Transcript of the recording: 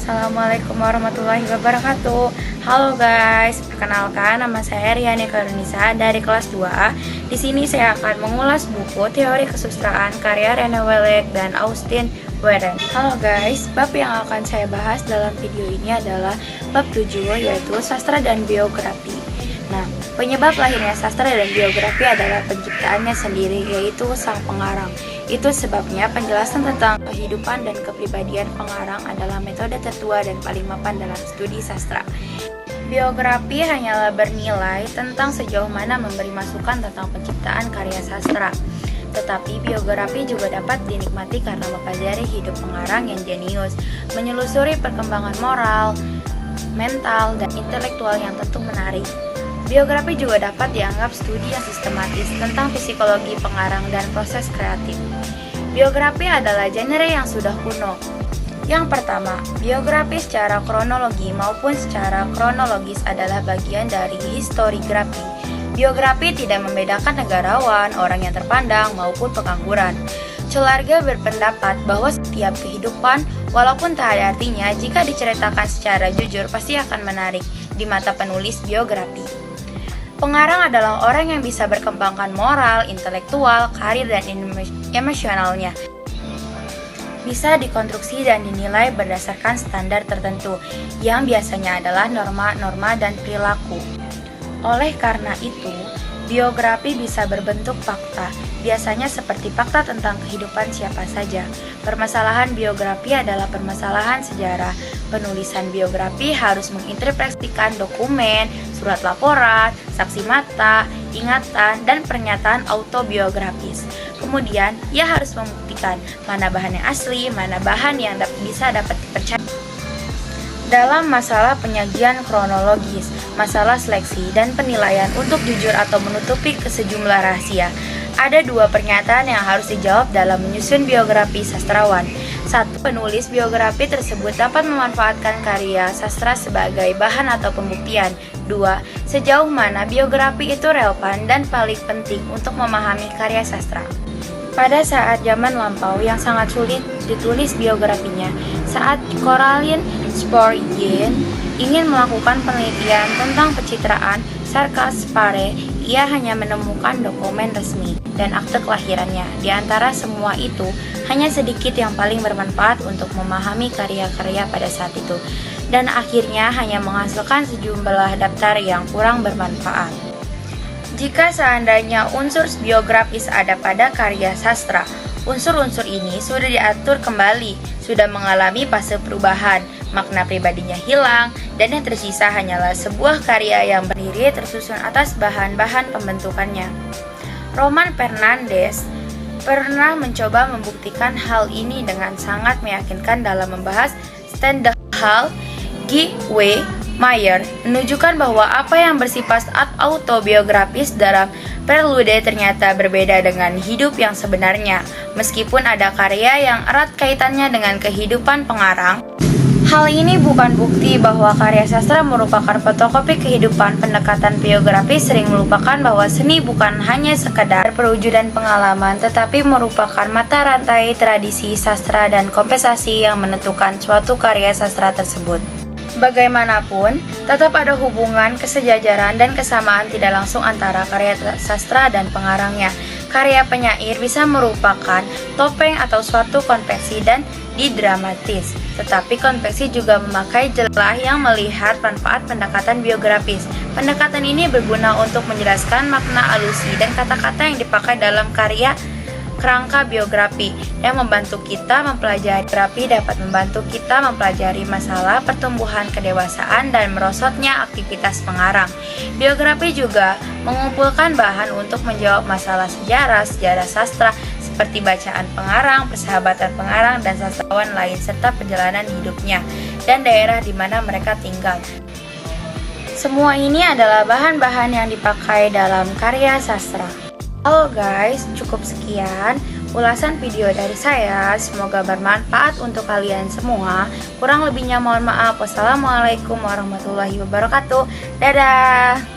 Assalamualaikum warahmatullahi wabarakatuh. Halo guys, perkenalkan nama saya Riani Karunisa dari kelas 2A. Di sini saya akan mengulas buku Teori Kesusastraan karya Rene Wellek dan Austin Warren. Halo guys, bab yang akan saya bahas dalam video ini adalah bab 7, yaitu sastra dan biografi. Nah, penyebab lahirnya sastra dan biografi adalah penciptaannya sendiri, yaitu sang pengarang. Itu sebabnya penjelasan tentang kehidupan dan kepribadian pengarang adalah metode tertua dan paling mapan dalam studi sastra. Biografi hanyalah bernilai tentang sejauh mana memberi masukan tentang penciptaan karya sastra. Tetapi biografi juga dapat dinikmati karena mempelajari hidup pengarang yang jenius, menyelusuri perkembangan moral, mental, dan intelektual yang tentu menarik. Biografi juga dapat dianggap studi yang sistematis tentang psikologi pengarang dan proses kreatif. Biografi adalah genre yang sudah kuno. Yang pertama, biografi secara kronologi maupun secara kronologis adalah bagian dari historiografi. Biografi tidak membedakan negarawan, orang yang terpandang, maupun pengangguran. Celarga berpendapat bahwa setiap kehidupan, walaupun tak ada artinya, jika diceritakan secara jujur pasti akan menarik di mata penulis biografi. Pengarang adalah orang yang bisa berkembangkan moral, intelektual, karir, dan emosionalnya. Bisa dikonstruksi dan dinilai berdasarkan standar tertentu, yang biasanya adalah norma-norma dan perilaku. Oleh karena itu, biografi bisa berbentuk fakta, biasanya seperti fakta tentang kehidupan siapa saja. Permasalahan biografi adalah permasalahan sejarah. Penulisan biografi harus menginterpretasikan dokumen, surat laporan, saksi mata, ingatan, dan pernyataan autobiografis. Kemudian, ia harus membuktikan mana bahan yang asli, mana bahan yang bisa dapat dipercaya. Dalam masalah penyajian kronologis, masalah seleksi, dan penilaian untuk jujur atau menutupi sejumlah rahasia, ada dua pernyataan yang harus dijawab dalam menyusun biografi sastrawan. 1. Penulis biografi tersebut dapat memanfaatkan karya sastra sebagai bahan atau pembuktian. 2. Sejauh mana biografi itu relevan dan paling penting untuk memahami karya sastra. Pada saat zaman lampau yang sangat sulit ditulis biografinya, saat Coraline Spurgeon ingin melakukan penelitian tentang pencitraan Sarkas Spare, ia hanya menemukan dokumen resmi dan akte kelahirannya. Di antara semua itu, hanya sedikit yang paling bermanfaat untuk memahami karya-karya pada saat itu, dan akhirnya hanya menghasilkan sejumlah daftar yang kurang bermanfaat. Jika seandainya unsur biografis ada pada karya sastra, unsur-unsur ini sudah diatur kembali, sudah mengalami fase perubahan, makna pribadinya hilang, dan yang tersisa hanyalah sebuah karya yang berdiri tersusun atas bahan-bahan pembentukannya. Roman Fernandez pernah mencoba membuktikan hal ini dengan sangat meyakinkan dalam membahas Stendhal. G. W. Mayer menunjukkan bahwa apa yang bersifat autobiografis dalam Prelude ternyata berbeda dengan hidup yang sebenarnya. Meskipun ada karya yang erat kaitannya dengan kehidupan pengarang, hal ini bukan bukti bahwa karya sastra merupakan fotokopi kehidupan. Pendekatan biografi sering melupakan bahwa seni bukan hanya sekadar perwujudan pengalaman, tetapi merupakan mata rantai tradisi sastra dan kompensasi yang menentukan suatu karya sastra tersebut. Bagaimanapun, tetap ada hubungan kesejajaran dan kesamaan tidak langsung antara karya sastra dan pengarangnya. Karya penyair bisa merupakan topeng atau suatu konvensi dan didramatis, tetapi konvensi juga memakai celah yang melihat manfaat pendekatan biografis. Pendekatan ini berguna untuk menjelaskan makna alusi dan kata-kata yang dipakai dalam karya kerangka biografi yang membantu kita mempelajari biografi dapat membantu kita mempelajari masalah pertumbuhan kedewasaan dan merosotnya aktivitas pengarang. Biografi juga mengumpulkan bahan untuk menjawab masalah sejarah sastra seperti bacaan pengarang, persahabatan pengarang dan sastrawan lain serta perjalanan hidupnya dan daerah di mana mereka tinggal. Semua ini adalah bahan-bahan yang dipakai dalam karya sastra. Halo guys, cukup sekian ulasan video dari saya. Semoga bermanfaat untuk kalian semua. Kurang lebihnya mohon maaf. Wassalamualaikum warahmatullahi wabarakatuh. Dadah.